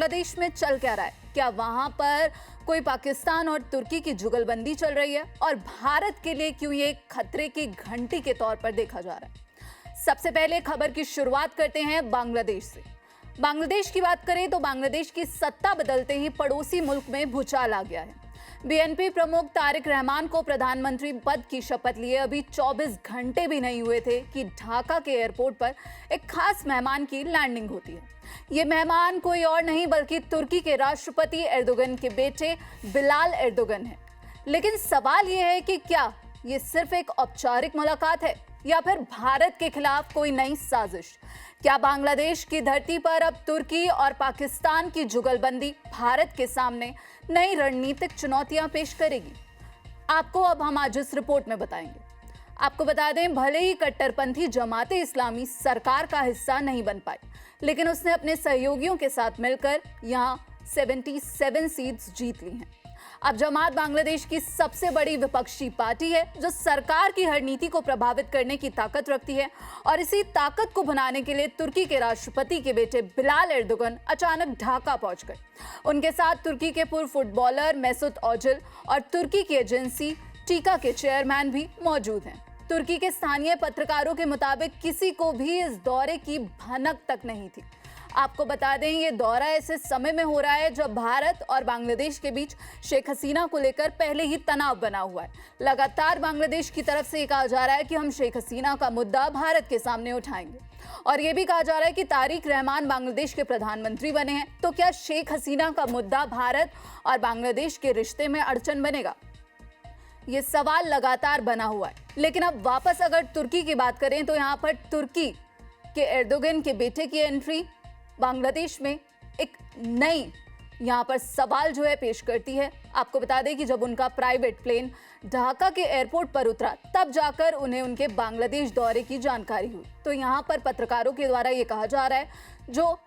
बांग्लादेश में चल क्या रहा है? क्या वहां पर कोई पाकिस्तान और तुर्की की जुगलबंदी चल रही है? और भारत के लिए क्यों ये खतरे की घंटी के तौर पर देखा जा रहा है? सबसे पहले खबर की शुरुआत करते हैं बांग्लादेश से। बांग्लादेश की बात करें तो बांग्लादेश की सत्ता बदलते ही पड़ोसी मुल्क में भूचाल आ गया है। बीएनपी प्रमुख तारिक रहमान को प्रधानमंत्री पद की शपथ लिए अभी 24 घंटे भी नहीं हुए थे कि ढाका के एयरपोर्ट पर एक खास मेहमान की लैंडिंग होती है। ये मेहमान कोई और नहीं बल्कि तुर्की के राष्ट्रपति एर्दोगन के बेटे बिलाल एर्दोगन है। लेकिन सवाल ये है कि क्या ये सिर्फ एक औपचारिक मुलाकात है या फिर भारत के खिलाफ कोई नई साजिश? क्या बांग्लादेश की धरती पर अब तुर्की और पाकिस्तान की जुगलबंदी भारत के सामने नई रणनीतिक चुनौतियां पेश करेगी? आपको अब हम आज इस रिपोर्ट में बताएंगे। आपको बता दें, भले ही कट्टरपंथी जमाते इस्लामी सरकार का हिस्सा नहीं बन पाई, लेकिन उसने अपने सहयोगियों के साथ मिलकर यहां 77 सीट्स जीत ली हैं। अब जमात बांग्लादेश की सबसे बड़ी विपक्षी पार्टी है जो सरकार की हर नीति को प्रभावित करने की ताकत रखती है, और इसी ताकत को भुनाने के लिए तुर्की के राष्ट्रपति के बेटे बिलाल एर्दोगन अचानक ढाका पहुंच गए। उनके साथ तुर्की के पूर्व फुटबॉलर मेसूत ओजिल और तुर्की की एजेंसी टीका के चेयरमैन भी मौजूद हैं। तुर्की के स्थानीय पत्रकारों के मुताबिक किसी को भी इस दौरे की भनक तक नहीं थी। आपको बता दें, ये दौरा ऐसे समय में हो रहा है जब भारत और बांग्लादेश के बीच शेख हसीना को लेकर पहले ही तनाव बना हुआ है। लगातार बांग्लादेश की तरफ से कहा जा रहा है कि हम शेख हसीना का मुद्दा भारत के सामने उठाएंगे, और ये भी कहा जा रहा है कि तारिक रहमान बांग्लादेश के प्रधानमंत्री बने हैं, तो क्या शेख हसीना का मुद्दा भारत और बांग्लादेश के रिश्ते में अड़चन बनेगा? ये सवाल लगातार बना हुआ है। लेकिन अब वापस अगर तुर्की की बात करें तो यहाँ पर तुर्की के एर्दोगन के बेटे की एंट्री बांग्लादेश में एक नई यहाँ पर सवाल जो है पेश करती है। आपको बता दें कि जब उनका प्राइवेट प्लेन ढाका के एयरपोर्ट पर उतरा तब जाकर उन्हें उनके बांग्लादेश दौरे की जानकारी हुई। तो यहाँ पर पत्रकारों के द्वारा ये कहा जा रहा है, जो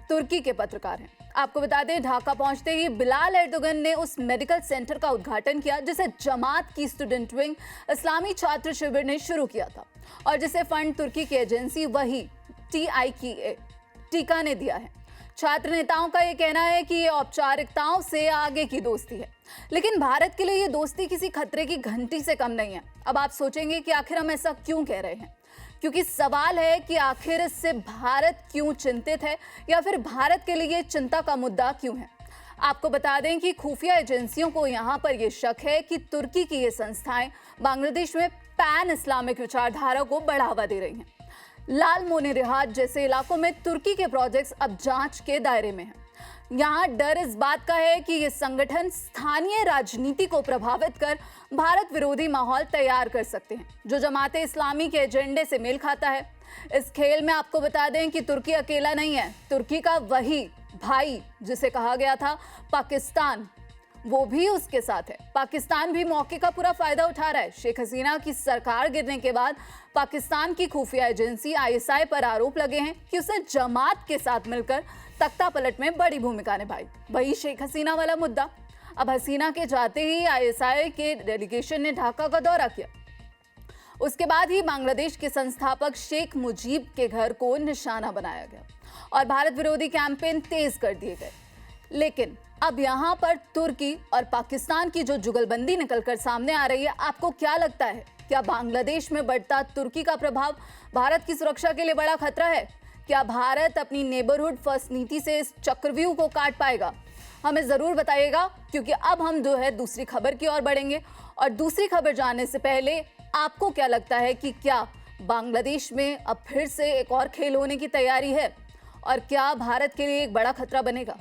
तुर्की के पत्रकार हैं, आपको बता दें, ढाका पहुंचते ही बिलाल एर्दोगन ने उस मेडिकल सेंटर का उद्घाटन किया जिसे जमात की स्टूडेंट विंग इस्लामी छात्र शिविर ने शुरू किया था, और जिसे फंड तुर्की की एजेंसी वही टीका ने दिया है। छात्र नेताओं का यह कहना है कि ये औपचारिकताओं से आगे की दोस्ती है, लेकिन भारत के लिए ये दोस्ती किसी खतरे की घंटी से कम नहीं है। अब आप सोचेंगे कि आखिर हम ऐसा क्यों कह रहे हैं, क्योंकि सवाल है कि आखिर इससे भारत क्यों चिंतित है, या फिर भारत के लिए चिंता का मुद्दा क्यों है। आपको बता दें कि खुफिया एजेंसियों को यहाँ पर यह शक है कि तुर्की की ये संस्थाएं बांग्लादेश में पैन इस्लामिक विचारधारा को बढ़ावा दे रही हैं। लालमोनेरहाट जैसे इलाकों में तुर्की के प्रोजेक्ट्स अब जांच के दायरे में हैं। यहाँ डर इस बात का है कि ये संगठन स्थानीय राजनीति को प्रभावित कर भारत विरोधी माहौल तैयार कर सकते हैं, जो जमाते इस्लामी के एजेंडे से मेल खाता है। इस खेल में आपको बता दें कि तुर्की अकेला नहीं है। तुर्की का वही भाई जिसे कहा गया था पाकिस्तान, वो भी उसके साथ है। पाकिस्तान भी मौके का पूरा फायदा उठा रहा है। शेख हसीना की सरकार गिरने के बाद पाकिस्तान की खुफिया एजेंसी आईएसआई पर आरोप लगे हैं कि उसने जमात के साथ मिलकर तख्ता पलट में बड़ी भूमिका निभाई। वही शेख हसीना वाला मुद्दा। अब हसीना के जाते ही आईएसआई के डेलीगेशन ने ढाका का दौरा किया। उसके बाद ही बांग्लादेश के संस्थापक शेख मुजीब के घर को निशाना बनाया गया और भारत विरोधी कैंपेन तेज कर दिए गए। लेकिन अब यहाँ पर तुर्की और पाकिस्तान की जो जुगलबंदी निकलकर सामने आ रही है, आपको क्या लगता है? क्या बांग्लादेश में बढ़ता तुर्की का प्रभाव भारत की सुरक्षा के लिए बड़ा खतरा है? क्या भारत अपनी नेबरहुड फर्स्ट नीति से इस चक्रव्यूह को काट पाएगा? हमें जरूर बताइएगा, क्योंकि अब हम जो है दूसरी खबर की ओर बढ़ेंगे। और दूसरी खबर जानने से पहले आपको क्या लगता है कि क्या बांग्लादेश में अब फिर से एक और खेल होने की तैयारी है, और क्या भारत के लिए एक बड़ा खतरा बनेगा?